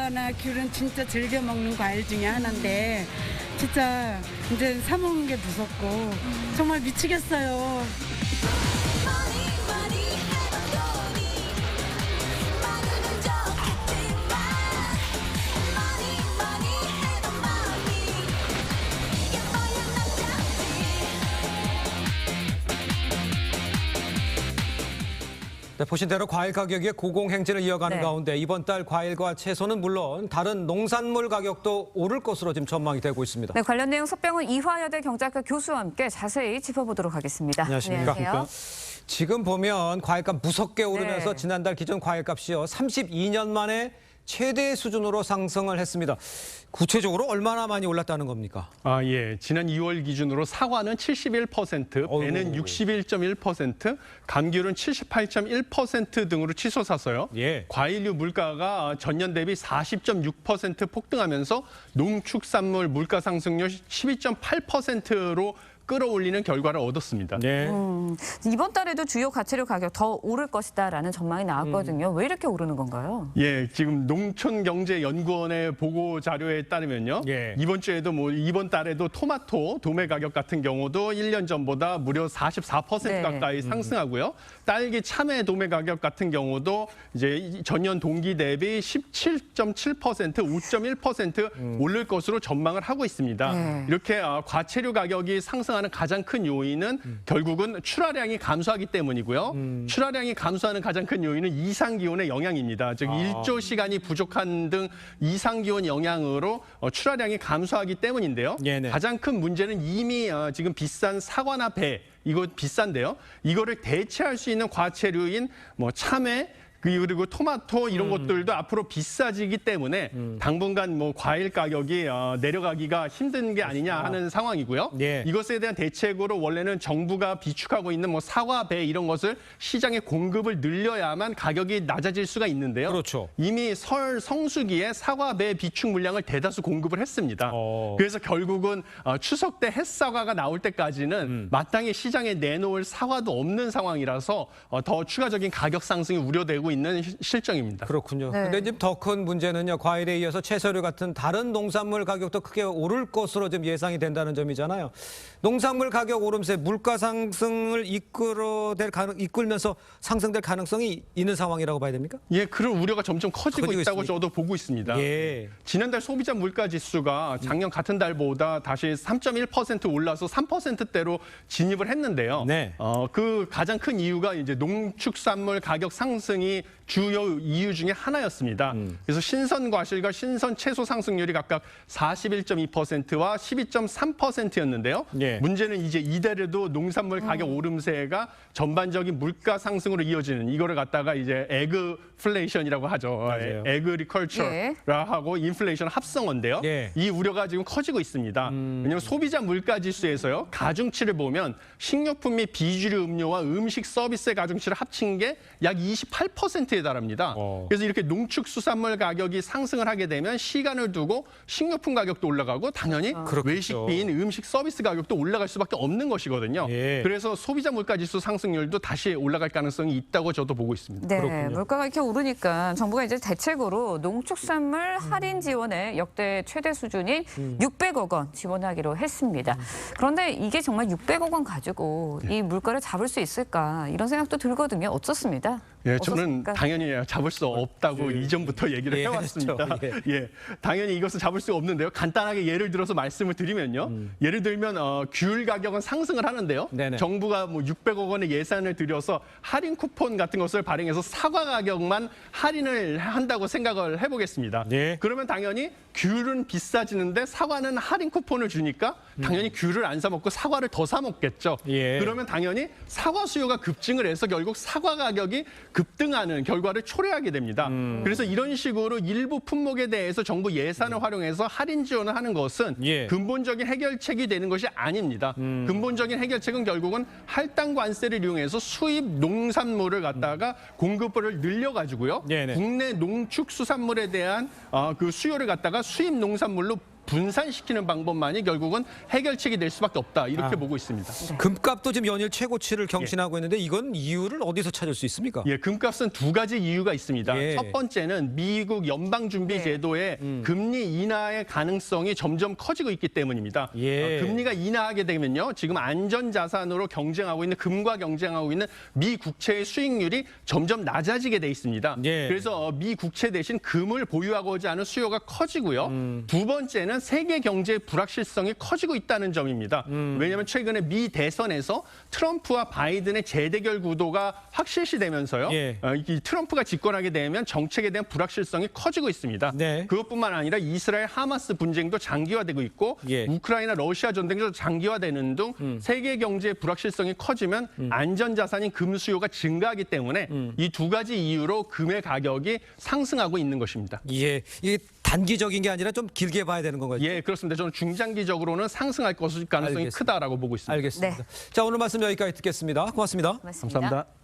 사과나 귤은 진짜 즐겨 먹는 과일 중에 하나인데 진짜 이제 사 먹는 게 무섭고 정말 미치겠어요. 네, 보신 대로 과일 가격이 고공행진을 이어가는 네. 가운데 이번 달 과일과 채소는 물론 다른 농산물 가격도 오를 것으로 지금 전망이 되고 있습니다. 네, 관련 내용 석병훈 이화여대 경제학과 교수와 함께 자세히 짚어보도록 하겠습니다. 안녕하십니까. 안녕하세요. 지금 보면 과일값 무섭게 오르면서 네. 지난달 기존 과일값이요 32년 만에 최대 수준으로 상승을 했습니다. 구체적으로 얼마나 많이 올랐다는 겁니까? 예. 지난 2월 기준으로 사과는 71%, 배는 61.1%, 감귤은 78.1% 등으로 치솟았어요. 예. 과일류 물가가 전년 대비 40.6% 폭등하면서 농축산물 물가 상승률 12.8%로 끌어올리는 결과를 얻었습니다. 네. 이번 달에도 주요 과채료 가격 더 오를 것이다라는 전망이 나왔거든요. 왜 이렇게 오르는 건가요? 예, 지금 농촌경제연구원의 보고 자료에 따르면요. 예. 이번 주에도 이번 달에도 토마토 도매 가격 같은 경우도 1년 전보다 무려 44% 네. 가까이 상승하고요. 딸기 참외 도매 가격 같은 경우도 이제 전년 동기 대비 17.7%, 5.1% 오를 것으로 전망을 하고 있습니다. 네. 이렇게 과채료 가격이 상승하는 가장 큰 요인은 결국은 출하량이 감소하기 때문이고요. 출하량이 감소하는 가장 큰 요인은 이상기온의 영향입니다. 즉 일조 시간이 부족한 등 이상기온 영향으로 출하량이 감소하기 때문인데요. 네네. 가장 큰 문제는 이미 지금 비싼 사과나 배, 이거 비싼데요. 이거를 대체할 수 있는 과채류인 참외, 그리고 토마토 이런 것들도 앞으로 비싸지기 때문에 당분간 과일 가격이 내려가기가 힘든 게 아니냐 하는 상황이고요. 예. 이것에 대한 대책으로 원래는 정부가 비축하고 있는 사과, 배 이런 것을 시장에 공급을 늘려야만 가격이 낮아질 수가 있는데요. 그렇죠. 이미 설 성수기에 사과, 배 비축 물량을 대다수 공급을 했습니다. 어. 그래서 결국은 추석 때 햇사과가 나올 때까지는 마땅히 시장에 내놓을 사과도 없는 상황이라서 더 추가적인 가격 상승이 우려되고 있는 실정입니다. 그렇군요. 네. 근데 지금 더 큰 문제는요. 과일에 이어서 채소류 같은 다른 농산물 가격도 크게 오를 것으로 지금 예상이 된다는 점이잖아요. 농산물 가격 오름세 물가 상승을 이끌면서 상승될 가능성이 있는 상황이라고 봐야 됩니까? 예, 그런 우려가 점점 커지고 커지고 있다고 있습니까? 저도 보고 있습니다. 예. 지난달 소비자 물가 지수가 작년 같은 달보다 다시 3.1% 올라서 3%대로 진입을 했는데요. 네. 그 가장 큰 이유가 이제 농축산물 가격 상승이 주요 이유 중에 하나였습니다. 그래서 신선 과실과 신선 채소 상승률이 각각 41.2%와 12.3%였는데요. 예. 문제는 이제 이달에도 농산물 가격 오름세가 전반적인 물가 상승으로 이어지는 이거를 갖다가 이제 에그플레이션이라고 하죠. 맞아요. 에그리컬처라고 인플레이션 합성어인데요. 예. 이 우려가 지금 커지고 있습니다. 왜냐하면 소비자 물가 지수에서요. 가중치를 보면 식료품 및 비주류 음료와 음식 서비스의 가중치를 합친 게 약 28%에 달합니다. 그래서 이렇게 농축수산물 가격이 상승을 하게 되면 시간을 두고 식료품 가격도 올라가고 당연히 그렇겠죠. 외식비인 음식 서비스 가격도 올라갈 수밖에 없는 것이거든요. 예. 그래서 소비자 물가 지수 상승률도 다시 올라갈 가능성이 있다고 저도 보고 있습니다. 네, 그렇군요. 물가가 이렇게 오르니까 정부가 이제 대책으로 농축산물 할인 지원의 역대 최대 수준인 600억 원 지원하기로 했습니다. 그런데 이게 정말 600억 원 가지고 이 물가를 잡을 수 있을까 이런 생각도 들거든요. 어떻습니다. 예, 저는 어떻습니까? 당연히 잡을 수 없다고 이전부터 얘기를 예, 해왔습니다. 그렇죠. 예, 당연히 이것을 잡을 수 없는데요. 간단하게 예를 들어서 말씀을 드리면요. 예를 들면 귤 가격은 상승을 하는데요. 네네. 정부가 600억 원의 예산을 들여서 할인 쿠폰 같은 것을 발행해서 사과 가격만 할인을 한다고 생각을 해보겠습니다. 네. 그러면 당연히 귤은 비싸지는데 사과는 할인 쿠폰을 주니까 당연히 귤을 안 사 먹고 사과를 더 사 먹겠죠. 예. 그러면 당연히 사과 수요가 급증을 해서 결국 사과 가격이 급등하는 결과를 초래하게 됩니다. 그래서 이런 식으로 일부 품목에 대해서 정부 예산을 활용해서 할인 지원을 하는 것은 예. 근본적인 해결책이 되는 것이 아닙니다. 근본적인 해결책은 결국은 할당 관세를 이용해서 수입 농산물을 갖다가 공급을 늘려가지고요. 네네. 국내 농축수산물에 대한 그 수요를 갖다가 수입 농산물로 분산시키는 방법만이 결국은 해결책이 될 수밖에 없다. 이렇게 보고 있습니다. 금값도 지금 연일 최고치를 경신하고 있는데 이건 이유를 어디서 찾을 수 있습니까? 예, 금값은 두 가지 이유가 있습니다. 예. 첫 번째는 미국 연방준비제도의 금리 인하의 가능성이 점점 커지고 있기 때문입니다. 예. 금리가 인하하게 되면요, 지금 안전자산으로 경쟁하고 있는 금과 경쟁하고 있는 미 국채의 수익률이 점점 낮아지게 돼 있습니다. 예. 그래서 미 국채 대신 금을 보유하고자 하는 수요가 커지고요. 두 번째는 세계 경제의 불확실성이 커지고 있다는 점입니다. 왜냐하면 최근에 미 대선에서 트럼프와 바이든의 재대결 구도가 확실시되면서요. 예. 이 트럼프가 집권하게 되면 정책에 대한 불확실성이 커지고 있습니다. 네. 그것뿐만 아니라 이스라엘 하마스 분쟁도 장기화되고 있고 예. 우크라이나 러시아 전쟁도 장기화되는 등 세계 경제의 불확실성이 커지면 안전자산인 금 수요가 증가하기 때문에 이 두 가지 이유로 금의 가격이 상승하고 있는 것입니다. 예, 이게 단기적인 게 아니라 좀 길게 봐야 되는 건가요? 예, 그렇습니다. 저는 중장기적으로는 상승할 가능성이 알겠습니다. 크다라고 보고 있습니다. 알겠습니다. 자, 오늘 말씀 여기까지 듣겠습니다. 고맙습니다. 고맙습니다. 감사합니다.